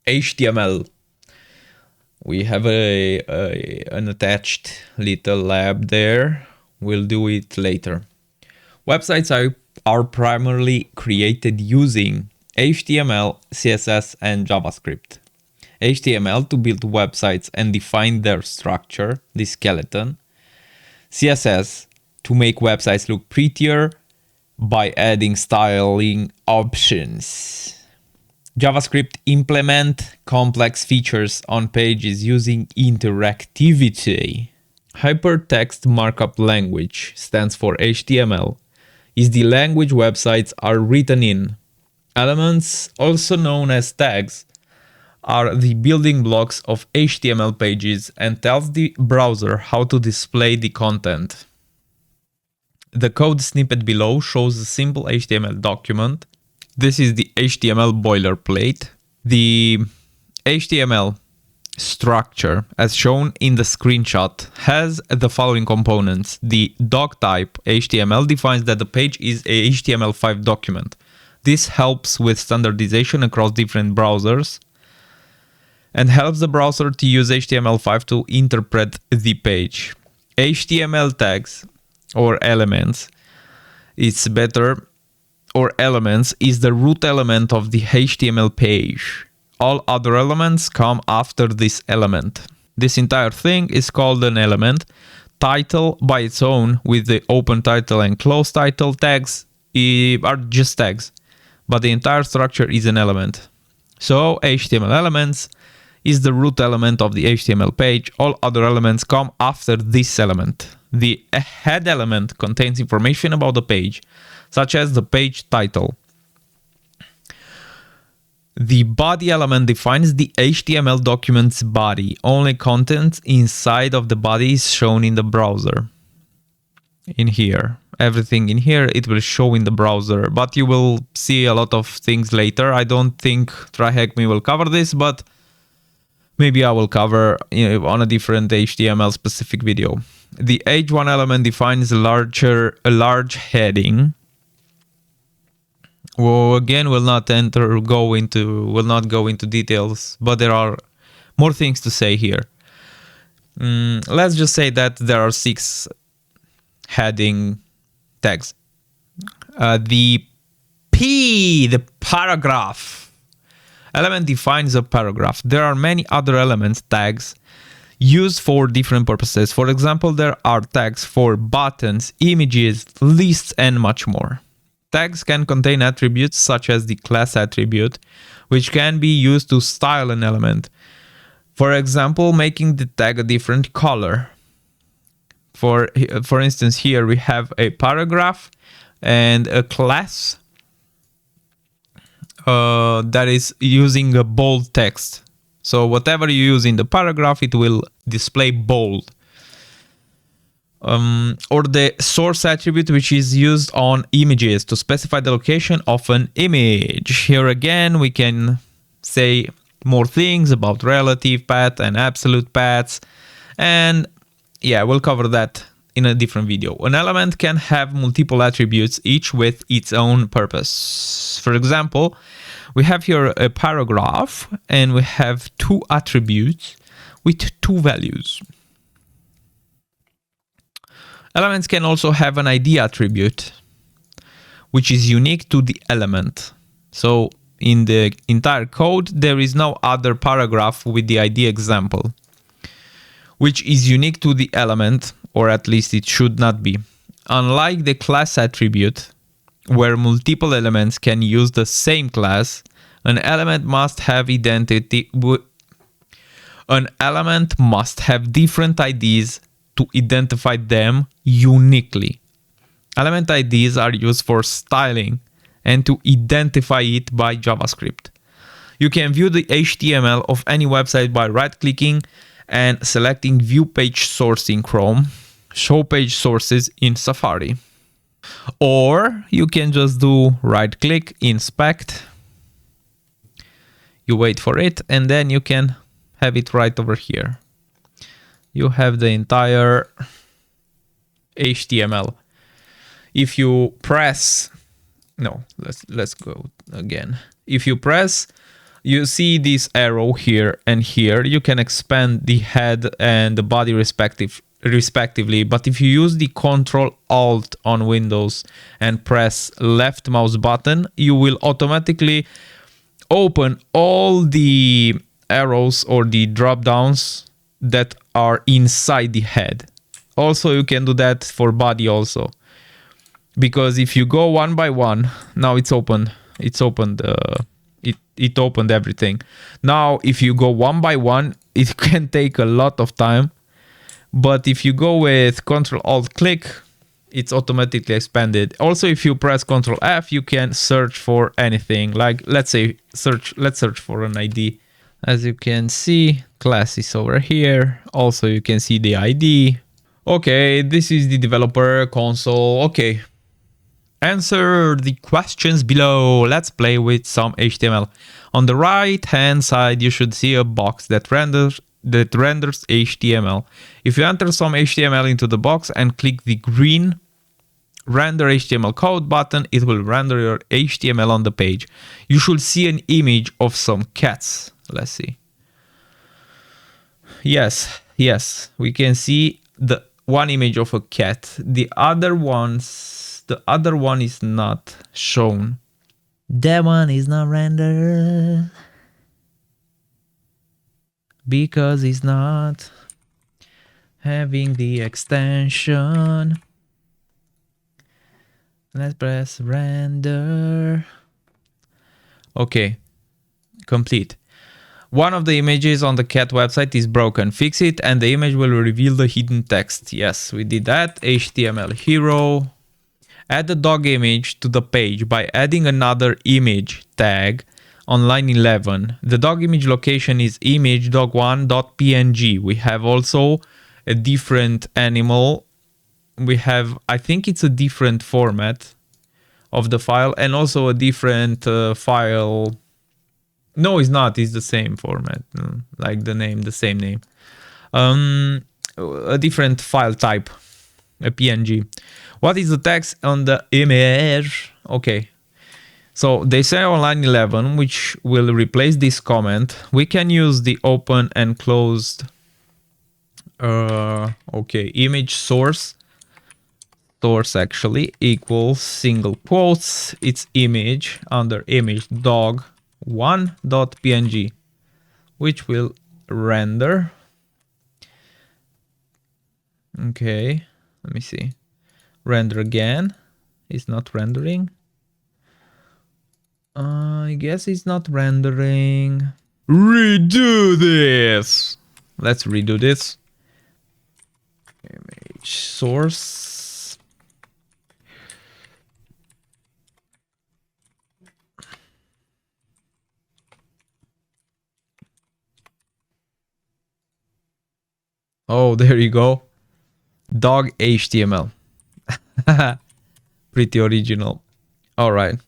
HTML. We have an attached little lab there. We'll do it later. Websites are primarily created using HTML, CSS, and JavaScript. HTML to build websites and define their structure, the skeleton. CSS to make websites look prettier by adding styling options. JavaScript implement complex features on pages using interactivity. Hypertext Markup Language stands for HTML, is the language websites are written in. Elements, also known as tags, are the building blocks of HTML pages and tells the browser how to display the content. The code snippet below shows a simple HTML document. This is the HTML boilerplate. The HTML structure, as shown in the screenshot, has the following components. The doc type HTML defines that the page is a HTML5 document. This helps with standardization across different browsers and helps the browser to use HTML5 to interpret the page. HTML tags or elements, it's better, or elements is the root element of the HTML page. All other elements come after this element. This entire thing is called an element. Title by its own with the open title and close title tags are just tags, but the entire structure is an element. So HTML elements is the root element of the HTML page. All other elements come after this element. The head element contains information about the page, such as the page title. The body element defines the HTML document's body. Only content inside of the body is shown in the browser. In here, everything in here, it will show in the browser, but you will see a lot of things later. I don't think TryHackMe will cover this, but maybe I will cover on a different HTML specific video. The H1 element defines a large heading. Well, again, will not go into details, but there are more things to say here. Let's just say that there are 6 heading tags. The paragraph element defines a paragraph. There are many other elements, tags, used for different purposes. For example, there are tags for buttons, images, lists, and much more. Tags can contain attributes such as the class attribute, which can be used to style an element. For example, making the tag a different color. For instance, here we have a paragraph and a class that is using a bold text. So whatever you use in the paragraph, it will display bold. Or the source attribute, which is used on images to specify the location of an image. Here again, we can say more things about relative path and absolute paths. And yeah, we'll cover that in a different video. An element can have multiple attributes, each with its own purpose. For example, we have here a paragraph and we have 2 attributes with 2 values. Elements can also have an ID attribute, which is unique to the element. So in the entire code, there is no other paragraph with the ID example, which is unique to the element, or at least it should not be. Unlike the class attribute, where multiple elements can use the same class, an element must have different IDs to identify them uniquely. Element IDs are used for styling and to identify it by JavaScript. You can view the HTML of any website by right-clicking and selecting View Page Source in Chrome, Show Page Sources in Safari. Or you can just do right-click, Inspect, you wait for it, and then you can have it right over here. You have the entire HTML. If you press, no, let's go again. If you press You see this arrow here and here. You can expand the head and the body respectively. But if you use the Control Alt on Windows and press left mouse button, you will automatically open all the arrows or the drop downs that are inside the head. Also, you can do that for body also. Because if you go one by one, now it's open. It opened everything. Now, if you go one by one, it can take a lot of time. But if you go with Control Alt click, it's automatically expanded. Also, if you press Control F, you can search for anything. Like let's search for an ID. As you can see, class is over here. Also, you can see the ID. Okay, this is the developer console. Okay. Answer the questions below. Let's play with some HTML. On the right hand side, you should see a box that renders HTML. If you enter some HTML into the box and click the green render HTML code button, it will render your HTML on the page. You should see an image of some cats. Let's see. Yes, we can see the one image of a cat. The other one is not shown. That one is not rendered because it's not having the extension. Let's press render. Okay, complete. One of the images on the cat website is broken. Fix it and the image will reveal the hidden text. Yes, we did that. HTML hero. Add the dog image to the page by adding another image tag on line 11. The dog image location is image dog1.png. We have also a different animal. We have, I think it's a different format of the file and also a different file. No, it's not. It's the same format, like the same name. A different file type, a PNG. What is the text on the image? Okay. So they say on line 11, which will replace this comment. We can use the open and closed. Image source. Source actually equals single quotes. It's image under image dog 1.png, which will render. Okay, let me see. Render again. It's not rendering. I guess it's not rendering. Redo this. Let's redo this. Image source. Oh, there you go. Dog HTML. Pretty original. All right.